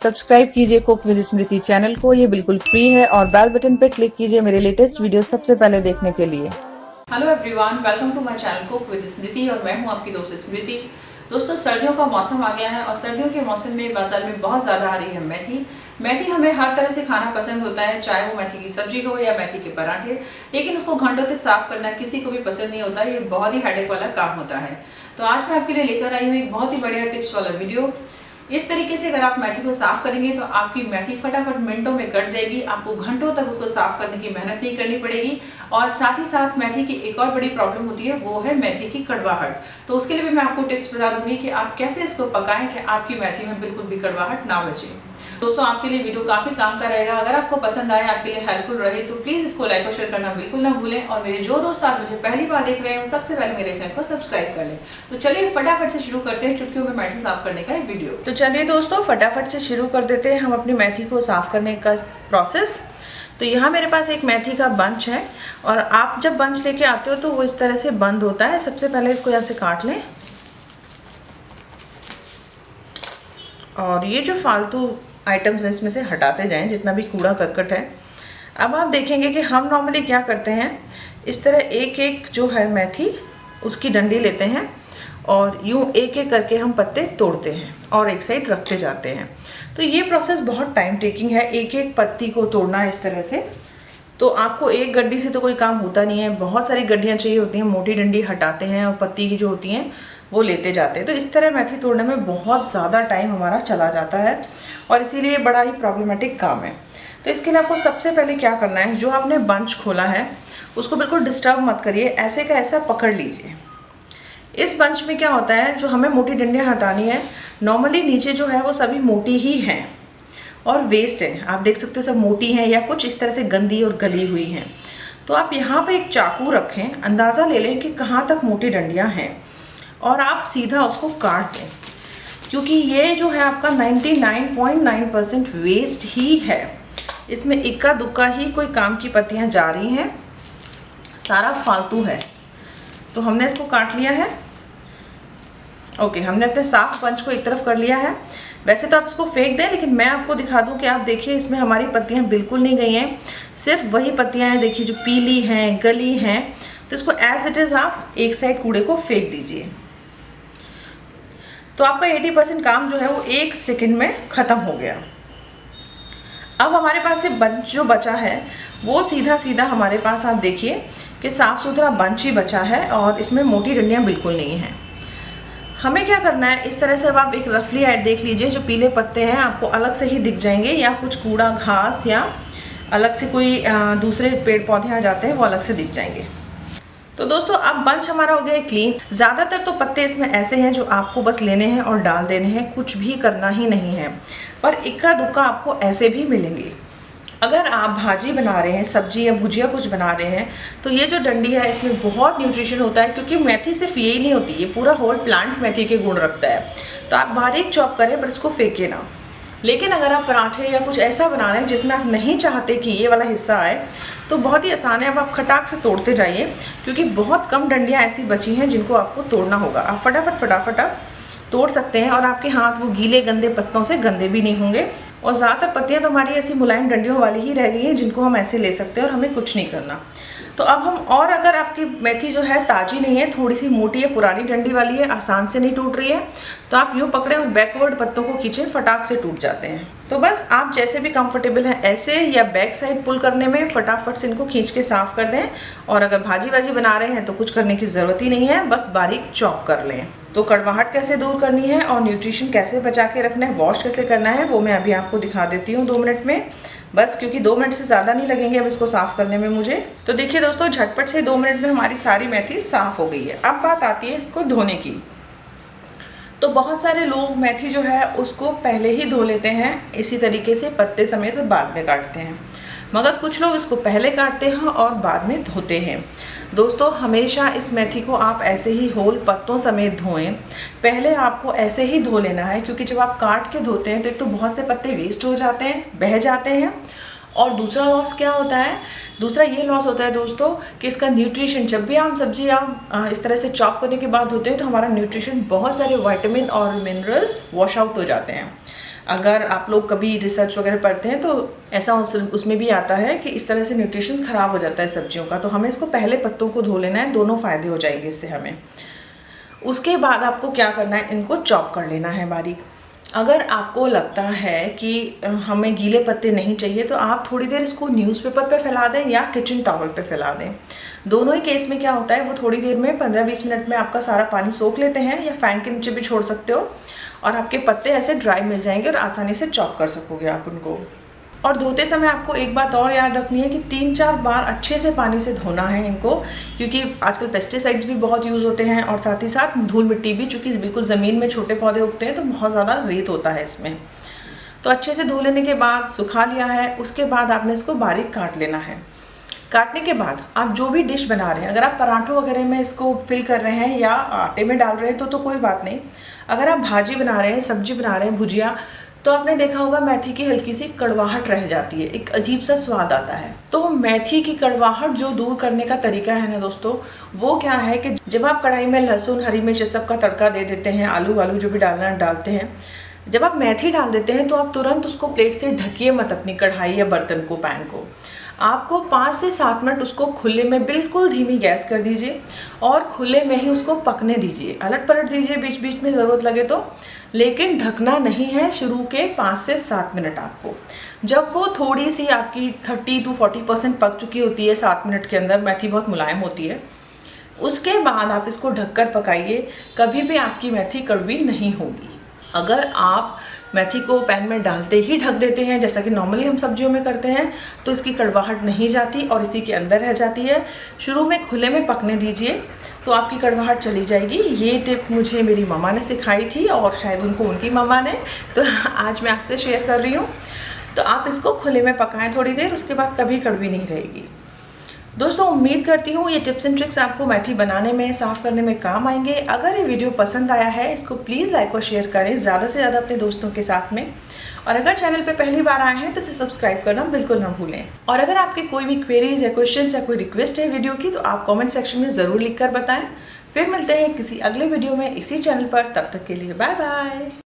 Subscribe कीजिए cook with Smriti channel को, ये बिल्कुल फ्री है और बेल बटन पे क्लिक कीजिए मेरे लेटेस्ट वीडियो सबसे पहले देखने के लिए। Hello everyone, welcome to my channel cook with Smriti और मैं हूं आपकी दोस्त स्मृति। दोस्तों, सर्दियों का मौसम आ गया है और सर्दियों के मौसम में बाजार में बहुत ज़्यादा आ रही है मेथी। मेथी हमें हर तरह से खाना पसंद होता है, चाहे वो मेथी की सब्जी हो या मेथी के पराठे, लेकिन उसको घंटों तक साफ करना किसी को भी पसंद नहीं होता। ये बहुत ही हेडेक वाला काम होता है। तो आज मैं आपके लिए लेकर आई हूँ एक बहुत ही बढ़िया टिप्स वाला वीडियो। इस तरीके से अगर आप मेथी को साफ करेंगे तो आपकी मेथी फटाफट मिनटों में कट जाएगी, आपको घंटों तक उसको साफ करने की मेहनत नहीं करनी पड़ेगी। और साथ ही साथ मेथी की एक और बड़ी प्रॉब्लम होती है, वो है मेथी की कड़वाहट। तो उसके लिए भी मैं आपको टिप्स बता दूंगी कि आप कैसे इसको पकाएं कि आपकी मेथी में बिल्कुल भी कड़वाहट ना बचे। दोस्तों, आपके लिए वीडियो काफी काम का रहेगा। अगर आपको पसंद आए, आपके लिए हेल्पफुल रहे तो प्लीज इसको लाइक और शेयर करना बिल्कुल ना भूलें। और मेरे जो दोस्त आप मुझे पहली बार देख रहे हैं सबसे पहले मेरे चैनल को सब्सक्राइब कर लें। तो चलिए फटाफट से शुरू करते हैं चुटकियों में मेथी साफ करने का वीडियो। तो चलिए दोस्तों, फटाफट से शुरू कर देते हैं हम अपनी मेथी को साफ करने का प्रोसेस। तो यहाँ मेरे पास एक मेथी का बंच है और आप जब बंच लेके आते हो तो वो इस तरह से बंद होता है। सबसे पहले इसको यहाँ से काट लें और ये जो फालतू आइटम्स हैं इसमें से हटाते जाएं, जितना भी कूड़ा करकट है। अब आप देखेंगे कि हम नॉर्मली क्या करते हैं, इस तरह एक एक जो है मेथी उसकी डंडी लेते हैं और यूँ एक एक करके हम पत्ते तोड़ते हैं और एक साइड रखते जाते हैं। तो ये प्रोसेस बहुत टाइम टेकिंग है, एक एक पत्ती को तोड़ना इस तरह से। तो आपको एक गड्डी से तो कोई काम होता नहीं है, बहुत सारी गड्डियाँ चाहिए होती हैं। मोटी डंडी हटाते हैं और पत्ती की जो होती हैं वो लेते जाते हैं। तो इस तरह मेथी तोड़ने में बहुत ज़्यादा टाइम हमारा चला जाता है और इसीलिए बड़ा ही प्रॉब्लमेटिक काम है। तो इसके लिए आपको सबसे पहले क्या करना है, जो आपने बंच खोला है उसको बिल्कुल डिस्टर्ब मत करिए, ऐसे का ऐसा पकड़ लीजिए। इस बंच में क्या होता है, जो हमें मोटी डंडियाँ हटानी है, नॉर्मली नीचे जो है वो सभी मोटी ही हैं और वेस्ट है। आप देख सकते हो सब मोटी हैं या कुछ इस तरह से गंदी और गली हुई हैं। तो आप यहाँ पे एक चाकू रखें, अंदाज़ा ले लें कि कहाँ तक मोटी डंडियाँ हैं और आप सीधा उसको काट दें, क्योंकि ये जो है आपका 99.9% वेस्ट ही है। इसमें इक्का दुक्का ही कोई काम की पत्तियाँ जा रही हैं, सारा फालतू है। तो हमने इसको काट लिया है। ओके, हमने अपने साफ बंच को एक तरफ कर लिया है। वैसे तो आप इसको फेंक दें, लेकिन मैं आपको दिखा दूं कि आप देखिए इसमें हमारी पत्तियां बिल्कुल नहीं गई हैं, सिर्फ वही पत्तियां हैं देखिए जो पीली हैं, गली हैं। तो इसको एज इट इज़ आप एक साइड कूड़े को फेंक दीजिए। तो आपका 80% काम जो है वो 1 सेकंड में ख़त्म हो गया। अब हमारे पास से बंच जो बचा है वो सीधा सीधा हमारे पास आप देखिए कि साफ़ सुथरा बंच ही बचा है और इसमें मोटी डंडियाँ बिल्कुल नहीं हैं। हमें क्या करना है, इस तरह से अब आप एक रफली ऐड देख लीजिए, जो पीले पत्ते हैं आपको अलग से ही दिख जाएंगे या कुछ कूड़ा घास या अलग से कोई दूसरे पेड़ पौधे आ जाते हैं वो अलग से दिख जाएंगे। तो दोस्तों, अब बंच हमारा हो गया है क्लीन। ज़्यादातर तो पत्ते इसमें ऐसे हैं जो आपको बस लेने हैं और डाल देने हैं, कुछ भी करना ही नहीं है। पर इक्का दुक्का आपको ऐसे भी मिलेंगे। अगर आप भाजी बना रहे हैं, सब्जी या भुजिया कुछ बना रहे हैं, तो ये जो डंडी है इसमें बहुत न्यूट्रिशन होता है, क्योंकि मेथी सिर्फ यही नहीं होती, ये पूरा होल प्लांट मेथी के गुण रखता है। तो आप बारीक चॉप करें पर इसको फेंके ना। लेकिन अगर आप पराठे या कुछ ऐसा बना रहे हैं जिसमें आप नहीं चाहते कि ये वाला हिस्सा आए, तो बहुत ही आसान है। अब आप खटाक से तोड़ते जाइए, क्योंकि बहुत कम डंडियाँ ऐसी बची हैं जिनको आपको तोड़ना होगा। आप फटाफट आप तोड़ सकते हैं और आपके हाथ वो गीले गंदे पत्तों से गंदे भी नहीं होंगे। और ज़्यादातर पत्तियाँ तो हमारी ऐसी मुलायम डंडियों वाली ही रह गई हैं जिनको हम ऐसे ले सकते हैं और हमें कुछ नहीं करना। तो अब हम, और अगर आपकी मेथी जो है ताज़ी नहीं है, थोड़ी सी मोटी है, पुरानी डंडी वाली है, आसान से नहीं टूट रही है, तो आप यूँ पकड़ें और बैकवर्ड पत्तों को खींचें, फटाक से टूट जाते हैं। तो बस आप जैसे भी कंफर्टेबल हैं ऐसे या बैक साइड पुल करने में फटाफट से इनको खींच के साफ़ कर दें। और अगर भाजी वाजी बना रहे हैं तो कुछ करने की ज़रूरत ही नहीं है, बस बारीक चॉप कर लें। तो कड़वाहट कैसे दूर करनी है और न्यूट्रिशन कैसे बचा के रखना है, वॉश कैसे करना है, वो मैं अभी आपको दिखा देती हूँ 2 मिनट में बस, क्योंकि 2 मिनट से ज़्यादा नहीं लगेंगे अब इसको साफ़ करने में मुझे। तो देखिए दोस्तों, झटपट से 2 मिनट में हमारी सारी मेथी साफ़ हो गई है। अब बात आती है इसको धोने की। तो बहुत सारे लोग मेथी जो है उसको पहले ही धो लेते हैं इसी तरीके से पत्ते समेत और बाद में काटते हैं, मगर कुछ लोग इसको पहले काटते हैं और बाद में धोते हैं। दोस्तों, हमेशा इस मेथी को आप ऐसे ही होल पत्तों समेत धोएं। पहले आपको ऐसे ही धो लेना है, क्योंकि जब आप काट के धोते हैं तो एक तो बहुत से पत्ते वेस्ट हो जाते हैं, बह जाते हैं। और दूसरा लॉस क्या होता है, दूसरा ये लॉस होता है दोस्तों कि इसका न्यूट्रिशन, जब भी हम सब्जी आप इस तरह से चॉप करने के बाद धोते हैं तो हमारा न्यूट्रिशन, बहुत सारे विटामिन और मिनरल्स वॉश आउट हो जाते हैं। अगर आप लोग कभी रिसर्च वगैरह पढ़ते हैं तो ऐसा उसमें भी आता है कि इस तरह से न्यूट्रिशन ख़राब हो जाता है सब्जियों का। तो हमें इसको पहले पत्तों को धो लेना है, दोनों फ़ायदे हो जाएंगे इससे हमें। उसके बाद आपको क्या करना है, इनको चॉप कर लेना है बारीक। अगर आपको लगता है कि हमें गीले पत्ते नहीं चाहिए तो आप थोड़ी देर इसको न्यूज़पेपर पे फैला दें या किचन टॉवल पे फैला दें। दोनों ही केस में क्या होता है, वो थोड़ी देर में 15-20 मिनट में आपका सारा पानी सोख लेते हैं, या फैन के नीचे भी छोड़ सकते हो और आपके पत्ते ऐसे ड्राई मिल जाएंगे और आसानी से चॉप कर सकोगे आप उनको। और धोते समय आपको एक बात और याद रखनी है कि 3-4 बार अच्छे से पानी से धोना है इनको, क्योंकि आजकल पेस्टिसाइड्स भी बहुत यूज़ होते हैं और साथ ही साथ धूल मिट्टी भी, चूँकि बिल्कुल ज़मीन में छोटे पौधे उगते हैं तो बहुत ज़्यादा रेत होता है इसमें। तो अच्छे से धो लेने के बाद सुखा लिया है, उसके बाद आपने इसको बारीक काट लेना है। काटने के बाद आप जो भी डिश बना रहे हैं, अगर आप पराठों वगैरह में इसको फिल कर रहे हैं या आटे में डाल रहे हैं तो कोई बात नहीं। अगर आप भाजी बना रहे हैं, सब्जी बना रहे हैं, भुजिया, तो आपने देखा होगा मेथी की हल्की सी कड़वाहट रह जाती है, एक अजीब सा स्वाद आता है। तो मेथी की कड़वाहट जो दूर करने का तरीका है ना दोस्तों, वो क्या है कि जब आप कढ़ाई में लहसुन, हरी मिर्च सब का तड़का दे देते हैं, आलू वालू जो भी डालना डालते हैं, जब आप मेथी डाल देते हैं तो आप तुरंत उसको प्लेट से ढकिए मत अपनी कढ़ाई या बर्तन को, पैन को। आपको 5 से 7 मिनट उसको खुले में बिल्कुल धीमी गैस कर दीजिए और खुले में ही उसको पकने दीजिए। अलट पलट दीजिए बीच बीच में ज़रूरत लगे तो, लेकिन ढकना नहीं है शुरू के 5 से 7 मिनट आपको। जब वो थोड़ी सी आपकी 30 to 40% पक चुकी होती है 7 मिनट के अंदर, मेथी बहुत मुलायम होती है, उसके बाद आप इसको ढककर पकाइए। कभी भी आपकी मेथी कड़वी नहीं होगी। अगर आप मेथी को पैन में डालते ही ढक देते हैं, जैसा कि नॉर्मली हम सब्जियों में करते हैं, तो इसकी कड़वाहट नहीं जाती और इसी के अंदर रह जाती है। शुरू में खुले में पकने दीजिए तो आपकी कड़वाहट चली जाएगी। ये टिप मुझे मेरी मम्मा ने सिखाई थी और शायद उनको उनकी मम्मा ने, तो आज मैं आपसे शेयर कर रही हूँ। तो आप इसको खुले में पकाएं थोड़ी देर, उसके बाद कभी कड़वी नहीं रहेगी। दोस्तों उम्मीद करती हूँ ये टिप्स एंड ट्रिक्स आपको मेथी बनाने में, साफ़ करने में काम आएंगे। अगर ये वीडियो पसंद आया है, इसको प्लीज़ लाइक और शेयर करें ज़्यादा से ज़्यादा अपने दोस्तों के साथ में। और अगर चैनल पे पहली बार आए हैं तो इसे सब्सक्राइब करना बिल्कुल ना भूलें। और अगर आपके कोई भी क्वेरीज या क्वेश्चंस या कोई रिक्वेस्ट है वीडियो की, तो आप कॉमेंट सेक्शन में ज़रूर लिख कर बताएँ। फिर मिलते हैं किसी अगले वीडियो में इसी चैनल पर, तब तक के लिए बाय बाय।